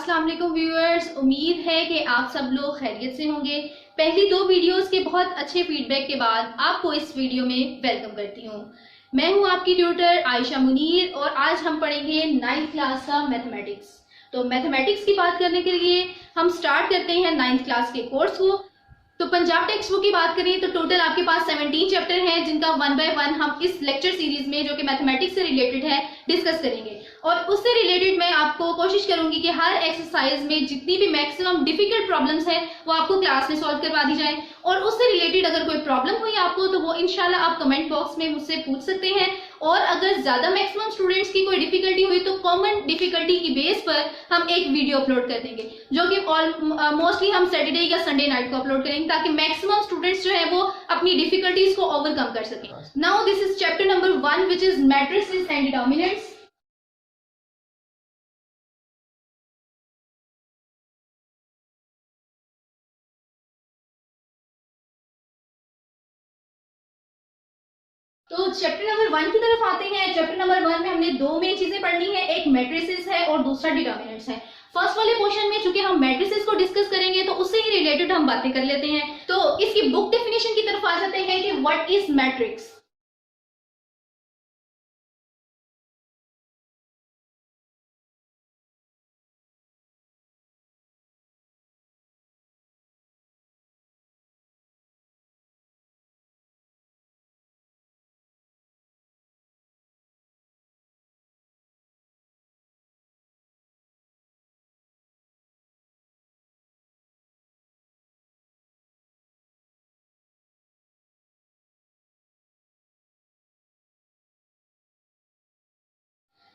अस्सलाम वालेकुम व्यूअर्स, उम्मीद है कि आप सब लोग खैरियत से होंगे। पहली दो वीडियोस के बहुत अच्छे फीडबैक के बाद आपको इस वीडियो में वेलकम करती हूँ। मैं हूँ आपकी ट्यूटर आयशा मुनीर और आज हम पढ़ेंगे 9th क्लास का मैथमेटिक्स। तो मैथमेटिक्स की बात करने के लिए हम स्टार्ट करते हैं 9th क्लास के कोर्स को। तो पंजाब टेक्स्ट बुक की बात करें तो टोटल आपके पास 17 चैप्टर हैं, जिनका 1 बाय 1 हम इस लेक्चर सीरीज में जो कि मैथमेटिक्स से रिलेटेड है डिस्कस करेंगे। और उससे रिलेटेड मैं आपको कोशिश करूंगी कि हर एक्सरसाइज में जितनी भी मैक्सिमम डिफिकल्ट प्रॉब्लम्स है वो आपको क्लास में सॉल्व करवा दी जाए। और उससे रिलेटेड अगर कोई प्रॉब्लम हुई आपको तो वो इंशाल्लाह आप कमेंट बॉक्स में मुझसे पूछ सकते हैं। और अगर ज्यादा मैक्सिमम स्टूडेंट्स की कोई डिफिकल्टी हुई तो कॉमन डिफिकल्टी की बेस पर हम एक वीडियो अपलोड कर देंगे, जो कि मोस्टली हम सैटरडे या संडे नाइट को अपलोड करेंगे ताकि मैक्सिमम स्टूडेंट्स जो है वो अपनी डिफिकल्टीज को ओवरकम कर सकें। Now this is chapter number 1 which is matrices and determinants. तो चैप्टर नंबर 1 की तरफ आते हैं। चैप्टर नंबर 1 में हमने दो मेन चीजें पढ़नी है, एक मैट्रिसेस है और दूसरा डिटर्मिनेंट्स है। फर्स्ट वाले पोर्शन में चूंकि हम मैट्रिसेस को डिस्कस करेंगे तो उससे ही रिलेटेड हम बातें कर लेते हैं। तो इसकी बुक डेफिनेशन की तरफ आ जाते हैं कि व्हाट इज मैट्रिक्स।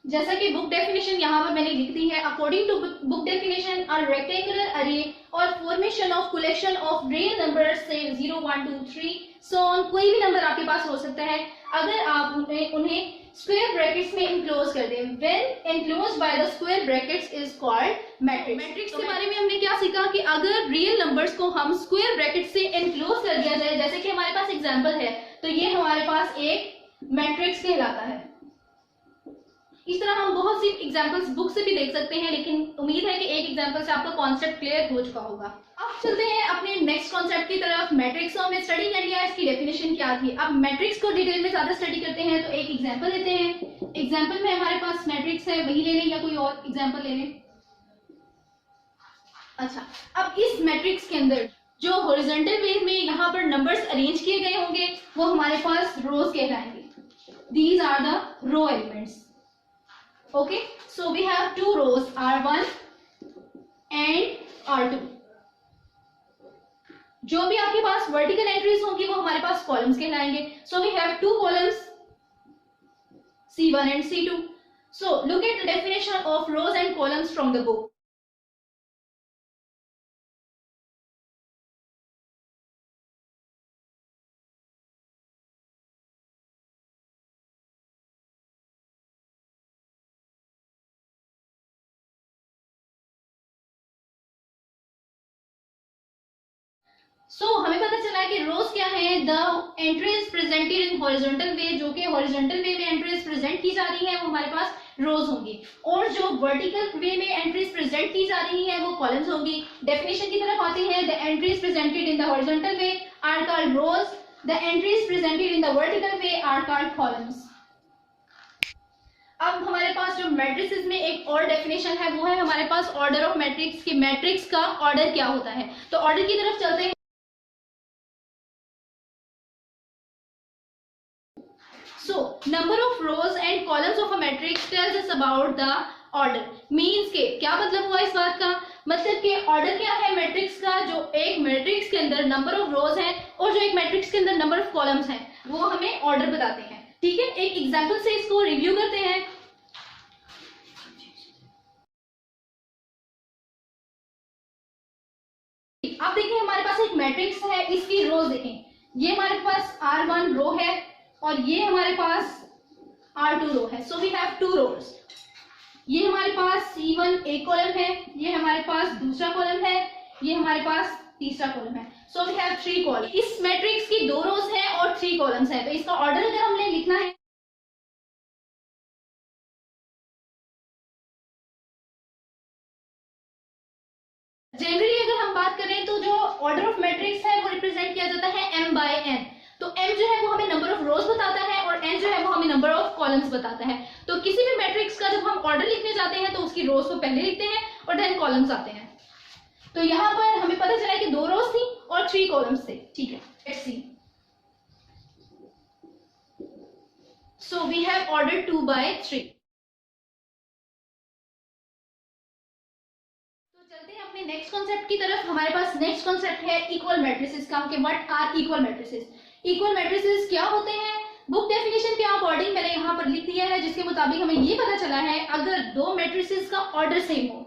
जैसा कि बुक डेफिनेशन यहाँ पर मैंने लिख दी है, according to book definition a rectangular array और formation of collection of real numbers से 0 1 2 3 सो ऑन, कोई भी नंबर आपके पास हो सकता है अगर आप उन्हें स्क्वायर ब्रैकेट्स में इनक्लोज कर दें। When enclosed by the square brackets is called matrix. Matrix के बारे में हमने क्या सीखा कि अगर रियल नंबर्स को हम स्क्वायर ब्रैकेट से इनक्लोज कर दिया जाए, जैसे कि हमारे पास एग्जांपल है, तो ये हमारे पास एक मैट्रिक्स कहलाता है। इस तरह हम बहुत सी एग्जांपल्स बुक से भी देख सकते हैं, लेकिन उम्मीद है कि एक एग्जांपल से आपका कॉन्सेप्ट क्लियर हो चुका होगा। अब चलते हैं अपने नेक्स्ट कॉन्सेप्ट की तरफ। मैट्रिक्स को हमने स्टडी कर लिया, इसकी डेफिनेशन क्या थी। अब मैट्रिक्स को डिटेल में ज्यादा स्टडी करते हैं तो एक एग्जांपल लेते हैं। एग्जांपल में हमारे पास मैट्रिक्स है, वही ले लें या कोई और एग्जांपल ले लें। अच्छा, अब इस मैट्रिक्स के अंदर जो हॉरिजॉन्टल वे में यहाँ पर नंबर्स अरेंज किए गए होंगे वो हमारे पास रोज कहलाएंगे। These are the row elements. Okay, so we have two rows R1 and R2. जो भी आपके पास वर्टिकल एंट्रीज होंगी वो हमारे पास कॉलम्स कहलाएंगे। So we have two columns C1 and C2. So look at the definition of rows and columns from the book. So हमें पता चला है कि रोज क्या है, the entries presented in horizontal way, जो कि हॉरिजॉन्टल वे में एंट्रीज प्रेजेंट की जा रही है वो हमारे पास रोज होंगी, और जो वर्टिकल वे में एंट्रीज प्रेजेंट की जा रही है वो कॉलम्स होंगी। डेफिनेशन की तरफ आते हैं। The entries presented in the horizontal way are called rows, the entries presented in the vertical way are called columns. अब हमारे पास जो मैट्रिसेस में एक और डेफिनेशन है वो है हमारे पास ऑर्डर ऑफ मैट्रिक्स, की मैट्रिक्स का ऑर्डर क्या होता है। तो ऑर्डर की तरफ चलते हैं। So, number of rows and columns of a matrix tells us about the order. Means के क्या मतलब हुआ इस बात का, मतलब कि ऑर्डर क्या है मैट्रिक्स का। जो एक मैट्रिक्स के अंदर नंबर ऑफ रोज है और जो एक मैट्रिक्स के अंदर नंबर ऑफ कॉलम्स हैं वो हमें ऑर्डर बताते हैं। ठीक है, एक एग्जांपल से इसको रिव्यू करते हैं। आप देखें हमारे पास एक मैट्रिक्स है, इसकी रोज देखें। ये हमारे पास R1 रो है और ये हमारे पास R2 रो है। So we have two rows. ये हमारे पास C1 एक कॉलम है, ये हमारे पास दूसरा कॉलम है, ये हमारे पास तीसरा कॉलम है। So we have 3 column. इस मैट्रिक्स की 2 रोज है और 3 कॉलम्स है। तो इसका ऑर्डर अगर हमने लिखना है जनरली अगर हम बात करें तो जो ऑर्डर ऑफ मैट्रिक्स है वो रिप्रेजेंट किया जाता है m by n। तो m जो है वो हमें नंबर ऑफ रोज बताता है और n जो है वो हमें नंबर ऑफ कॉलम्स बताता है। तो किसी भी मैट्रिक्स का जब हम ऑर्डर लिखने जाते हैं तो उसकी रोज को पहले लिखते हैं और देन कॉलम्स आते हैं। तो यहाँ पर हमें पता चला कि 2 रोज थी और 3 कॉलम्स थे। ठीक है, let's see. So we have order 2 by 3। चलते हैं अपने नेक्स्ट कॉन्सेप्ट की तरफ। हमारे पास नेक्स्ट कॉन्सेप्ट है इक्वल मैट्रिसेस का कि what are equal matrices. Equal matrices क्या होते हैं? बुक डेफिनेशन के अकॉर्डिंग मैंने यहाँ पर लिख दिया है, जिसके मुताबिक हमें ये पता चला है अगर 2 मैट्रिसेस का ऑर्डर सेम हो।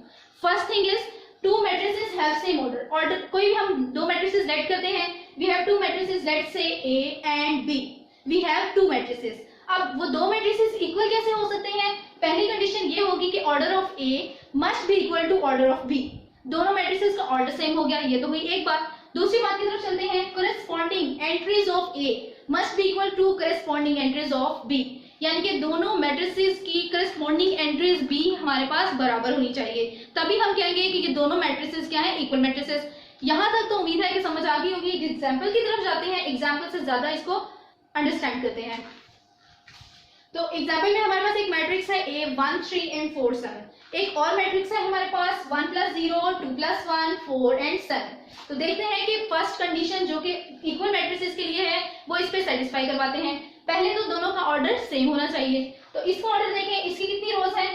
First thing is 2 matrices have same order. Order कोई भी हम 2 मैट्रिसेस लेट करते हैं, we have 2 matrices, let's say A and B, we have 2 matrices. अब वो 2 मैट्रिसेस इक्वल कैसे हो सकते हैं? पहली कंडीशन ये होगी कि order of A must be equal to order of B। दोनों मैट्रिसेस का ऑर्डर सेम हो गया, ये तो हुई एक बात। दूसरी बात की तरफ चलते हैं, corresponding entries of A must be equal to corresponding entries of B, यानी कि दोनों मैट्रिसेस की करेस्पॉन्डिंग एंट्रीज B हमारे पास बराबर होनी चाहिए, तभी हम कहेंगे कि ये दोनों मैट्रिसेस क्या है, इक्वल मैट्रिसेस। यहां तक तो उम्मीद है कि समझ आ गई होगी। एग्जाम्पल की तरफ जाते हैं, एग्जाम्पल से ज्यादा इसको अंडरस्टैंड करते हैं। तो एग्जाम्पल में हमारे पास एक मैट्रिक्स है A 1 3 and 4 7। एक और मैट्रिक्स है हमारे पास 1 + 0 2 + 1 4 and 7। तो देखते हैं कि फर्स्ट कंडीशन जो कि इक्वल मैट्रिसेस के लिए है वो इस पे सेटिस्फाई करवाते हैं। पहले तो दोनों का ऑर्डर सेम होना चाहिए। तो इसका ऑर्डर देखें, इसकी कितनी रोज है?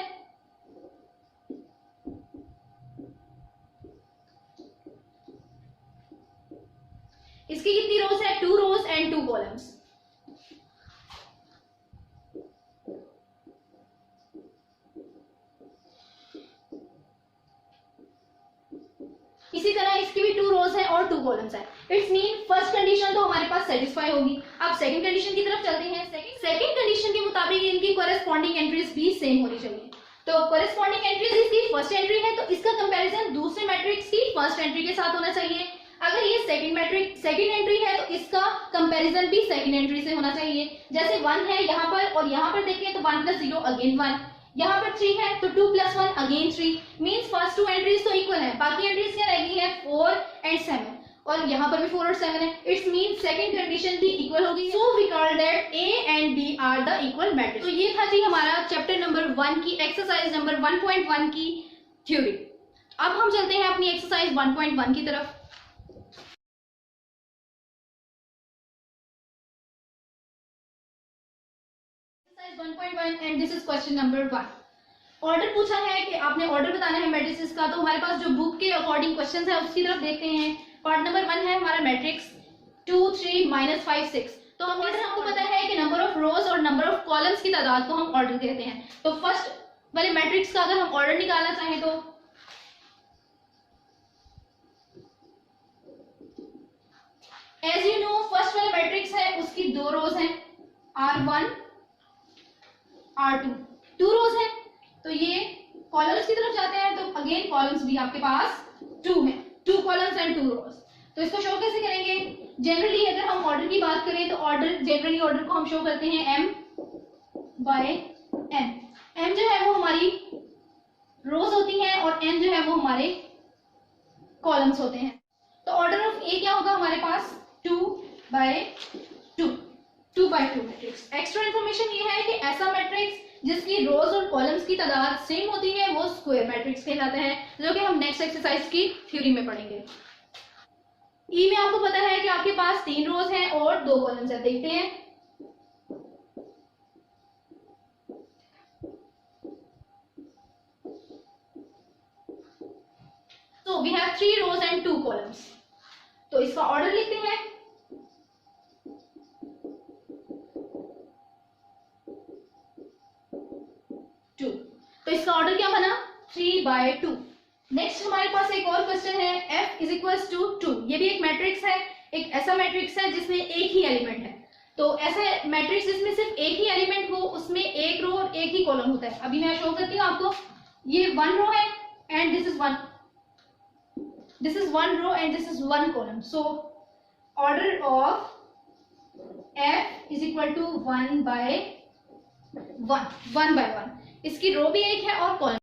इसकी कितनी रोज है? 2 रोज एंड 2 कॉलम्स। इसी तरह इसकी भी 2 रोज है और 2 कॉलम्स है। इट्स मीन फर्स्ट कंडीशन तो हमारे पास सेटिस्फाई होगी। अब सेकंड कंडीशन की तरफ चलते हैं। सेकंड कंडीशन के मुताबिक इनकी कॉरेस्पॉन्डिंग एंट्रीज भी सेम होनी चाहिए। तो कॉरेस्पॉन्डिंग एंट्रीज इसकी फर्स्ट एंट्री है तो इसका कंपैरिजन दूसरे मैट्रिक्स की फर्स्ट एंट्री के साथ होना चाहिए। अगर ये सेकंड एंट्री है तो इसका कंपैरिजन भी सेकंड एंट्री से होना चाहिए। जैसे 1 है यहाँ पर और यहाँ पर देखें तो 1 + 0 अगेन 1, यहाँ पर 3 है तो 2 + 1 अगेन 3। मींस फर्स्ट 2 एंट्रीज तो इक्वल है, बाकी एंट्रीज क्या रहेगी है 4 and 7, और यहाँ पर भी 4 और 7 है। इट्स मीन सेकंड कंडीशन भी इक्वल होगी। So we call that A and B are the equal matrix. तो ये था जी हमारा चैप्टर नंबर 1 की एक्सरसाइज नंबर 1.1 की थ्योरी। अब हम चलते हैं अपनी एक्सरसाइज 1.1 की तरफ। Exercise 1.1 and this is question number 1। Order पूछा है कि आपने ऑर्डर बताना है मैट्रिसेस का। तो हमारे पास जो बुक के अकॉर्डिंग क्वेश्चंस है उसकी तरफ देखते हैं। पार्ट नंबर 1 है हमारा मैट्रिक्स 2 3 -5 6। तो ऑर्डर हमको पता है कि नंबर ऑफ रोज और नंबर ऑफ कॉलम्स की तादाद को हम ऑर्डर कहते हैं। तो फर्स्ट वाले मैट्रिक्स का अगर हम ऑर्डर निकालना चाहें तो एज यू नो फर्स्ट वाला मैट्रिक्स है उसकी 2 रोज हैं, R1 R2, 2 रोज है। तो ये कॉलम्स की तरफ जाते हैं तो अगेन कॉलम्स भी आपके पास 2 है, 2 कॉलम्स एंड 2 रोज। तो इसको शो कैसे करेंगे? जनरली अगर हम ऑर्डर की बात करें तो जनरली ऑर्डर को हम शो करते हैं m by n। m जो है वो हमारी रोज होती हैं और n जो है वो हमारे कॉलम्स होते हैं। तो ऑर्डर ऑफ A क्या होगा हमारे पास 2 by 2, 2 by 2 matrix. Extra information ये है कि ऐसा मैट्रिक्स जिसकी रोज और कॉलम्स की तादाद सेम होती है वो स्क्वायर मैट्रिक्स कहलाता है, जो कि हम नेक्स्ट एक्सरसाइज की थ्योरी में पढ़ेंगे। ई में आपको पता है कि आपके पास 3 रोज हैं और 2 कॉलम्स हैं। देखते हैं। तो we have 3 rows and 2 columns. तो इसका ऑर्डर लिखते हैं। तो इसका ऑर्डर क्या बना 3 by 2। नेक्स्ट हमारे पास एक और क्वेश्चन है F = 2। ये भी एक मैट्रिक्स है, एक ऐसा मैट्रिक्स है जिसमें एक ही एलिमेंट है। तो ऐसा मैट्रिक्स जिसमें सिर्फ एक ही एलिमेंट हो उसमें एक रो और एक ही कॉलम होता है। अभी मैं शो करती हूँ आपको। ये 1 रो है and this is 1 row and this is 1 column. So order of F = 1 by 1। इसकी रो भी एक है और कॉलम